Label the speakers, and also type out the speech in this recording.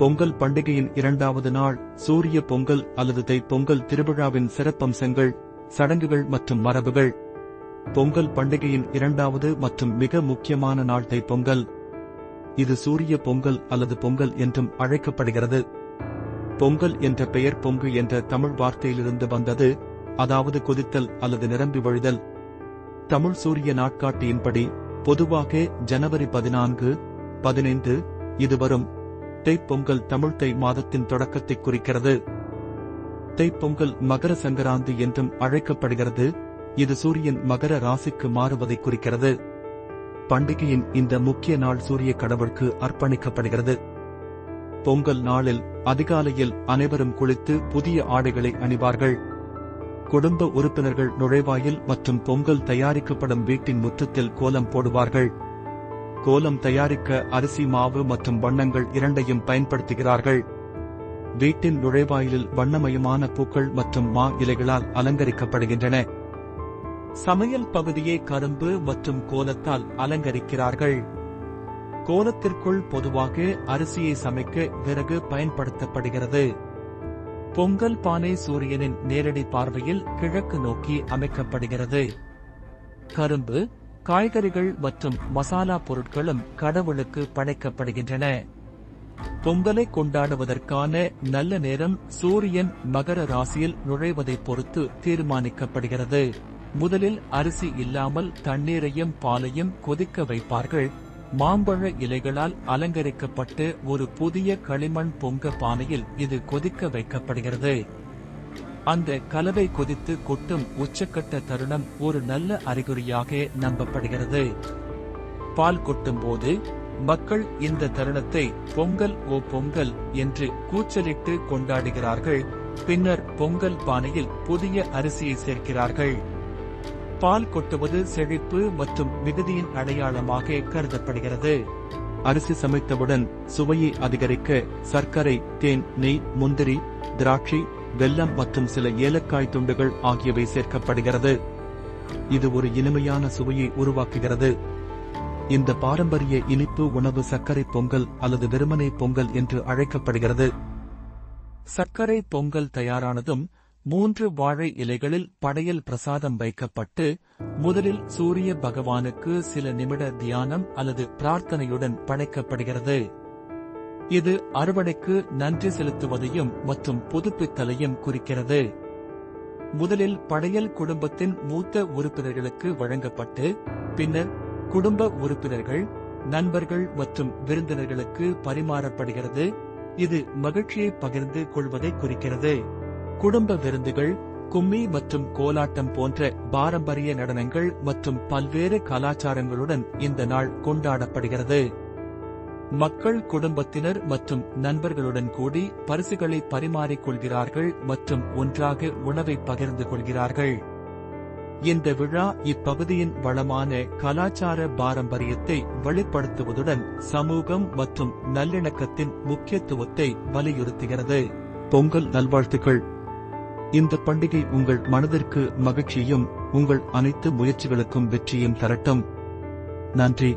Speaker 1: பொங்கல் பண்டிகையின் இரண்டாவது நாள் சூரிய பொங்கல் அல்லது தைப்பொங்கல் திருவிழாவின் சிறப்பம்சங்கள், சடங்குகள் மற்றும் மரபுகள். பொங்கல் பண்டிகையின் இரண்டாவது மற்றும் மிக முக்கியமான நாள் தைப்பொங்கல். இது சூரிய பொங்கல் அல்லது பொங்கல் என்றும் அழைக்கப்படுகிறது. பொங்கல் என்ற பெயர் பொங்கு என்ற தமிழ் வார்த்தையிலிருந்து வந்தது, அதாவது கொதித்தல் அல்லது நிரம்பி வழிதல். தமிழ் சூரிய நாட்காட்டியின்படி பொதுவாக ஜனவரி 14, 15 இது வரும். தைப்பொங்கல் தமிழ் தை மாதத்தின் தொடக்கத்தை குறிக்கிறது. தைப்பொங்கல் மகர சங்கராந்தி என்றும் அழைக்கப்படுகிறது. இது சூரியன் மகர ராசிக்கு மாறுவதை குறிக்கிறது. பண்டிகையின் இந்த முக்கிய நாள் சூரிய கடவுளுக்கு அர்ப்பணிக்கப்படுகிறது. பொங்கல் நாளில் அதிகாலையில் அனைவரும் குளித்து புதிய ஆடைகளை அணிவார்கள். குடும்ப உறுப்பினர்கள் நுழைவாயில் மற்றும் பொங்கல் தயாரிக்கப்படும் வீட்டின் முற்றத்தில் கோலம் போடுவார்கள். கோலம் தயாரிக்க அரிசி மாவு மற்றும் வண்ணங்கள் இரண்டையும் பயன்படுத்துகிறார்கள். வீட்டின் நுழைவாயிலில் வண்ணமயமான பூக்கள் மற்றும் மா இலைகளால் அலங்கரிக்கப்படுகின்றன. சமையல் பகுதியை கரும்பு மற்றும் கோலத்தால் அலங்கரிக்கிறார்கள். கோலத்திற்குள் பொதுவாக அரிசியை சமைக்க விறகு பயன்படுத்தப்படுகிறது. பொங்கல் பானை சூரியனின் நேரடி பார்வையில் கிழக்கு நோக்கி அமைக்கப்படுகிறது. கரும்பு, காய்கறிகள் மற்றும் மசாலா பொருட்களும் கடவுளுக்கு படைக்கப்படுகின்றன. பொங்கலை கொண்டாடுவதற்கான நல்ல நேரம் சூரியன் மகர ராசியில் நுழைவதை பொறுத்து தீர்மானிக்கப்படுகிறது. முதலில் அரிசி இல்லாமல் தண்ணீரையும் பாலையும் கொதிக்க வைப்பார்கள். மாம்பழ இலைகளால் அலங்கரிக்கப்பட்டு ஒரு புதிய களிமண் பொங்க பானையில் இது கொதிக்க வைக்கப்படுகிறது. அந்த கலவை கொதித்து கொட்டும் உச்சக்கட்ட தருணம் ஒரு நல்ல அறிகுறியாக நம்பப்படுகிறது. பால் கொட்டும் போது மக்கள் இந்த தருணத்தை பொங்கல் ஓ பொங்கல் என்று கூச்சலிட்டு கொண்டாடுகிறார்கள். பின்னர் பொங்கல் பானையில் புதிய அரிசியை சேர்க்கிறார்கள். பால் கொட்டுவது செழிப்பு மற்றும் மிகுதியின் அடையாளமாக கருதப்படுகிறது. அரிசி சமைத்தவுடன் சுவையை அதிகரிக்க சர்க்கரை, தேன், நெய், முந்திரி, திராட்சை, வெல்லம் மற்றும் சில ஏலக்காய் துண்டுகள் ஆகியவை சேர்க்கப்படுகிறது. இது ஒரு இனிமையான சுவையை உருவாக்குகிறது. இந்த பாரம்பரிய இனிப்பு உணவு சர்க்கரை பொங்கல் அல்லது வெறுமனே பொங்கல் என்று அழைக்கப்படுகிறது. சர்க்கரை பொங்கல் தயாரானதும் 3 வாழை இலைகளில் படையல் பிரசாதம் வைக்கப்பட்டு முதலில் சூரிய பகவானுக்கு சில நிமிட தியானம் அல்லது பிரார்த்தனையுடன் படைக்கப்படுகிறது. இது அறுவடைக்கு நன்றி செலுத்துவதையும் மற்றும் புதுப்பித்தலையும் குறிக்கிறது. முதலில் படையல் குடும்பத்தின் மூத்த உறுப்பினர்களுக்கு வழங்கப்பட்டு பின்னர் குடும்ப உறுப்பினர்கள், நண்பர்கள் மற்றும் விருந்தினர்களுக்கு பரிமாறப்படுகிறது. இது மகிழ்ச்சியை பகிர்ந்து கொள்வதை குறிக்கிறது. குடும்ப விருந்துகள், கும்மி மற்றும் கோலாட்டம் போன்ற பாரம்பரிய நடனங்கள் மற்றும் பல்வேறு கலாச்சாரங்களுடன் இந்த நாள் கொண்டாடப்படுகிறது. மக்கள் குடும்பத்தினர் மற்றும் நண்பர்களுடன் கூடி பரிசுகளை பரிமாறிக்கொள்கிறார்கள் மற்றும் ஒன்றாக உணவை பகிர்ந்து கொள்கிறார்கள். இந்த விழா இப்பகுதியின் வளமான கலாச்சார பாரம்பரியத்தை வெளிப்படுத்துவதுடன் சமூகம் மற்றும் நல்லிணக்கத்தின் முக்கியத்துவத்தை வலியுறுத்துகிறது. பொங்கல் நல்வாழ்த்துக்கள். இந்த பண்டிகை உங்கள் மனதிற்கு மகிழ்ச்சியும் உங்கள் அனைத்து முயற்சிகளுக்கும் வெற்றியும் தரட்டும். நன்றி.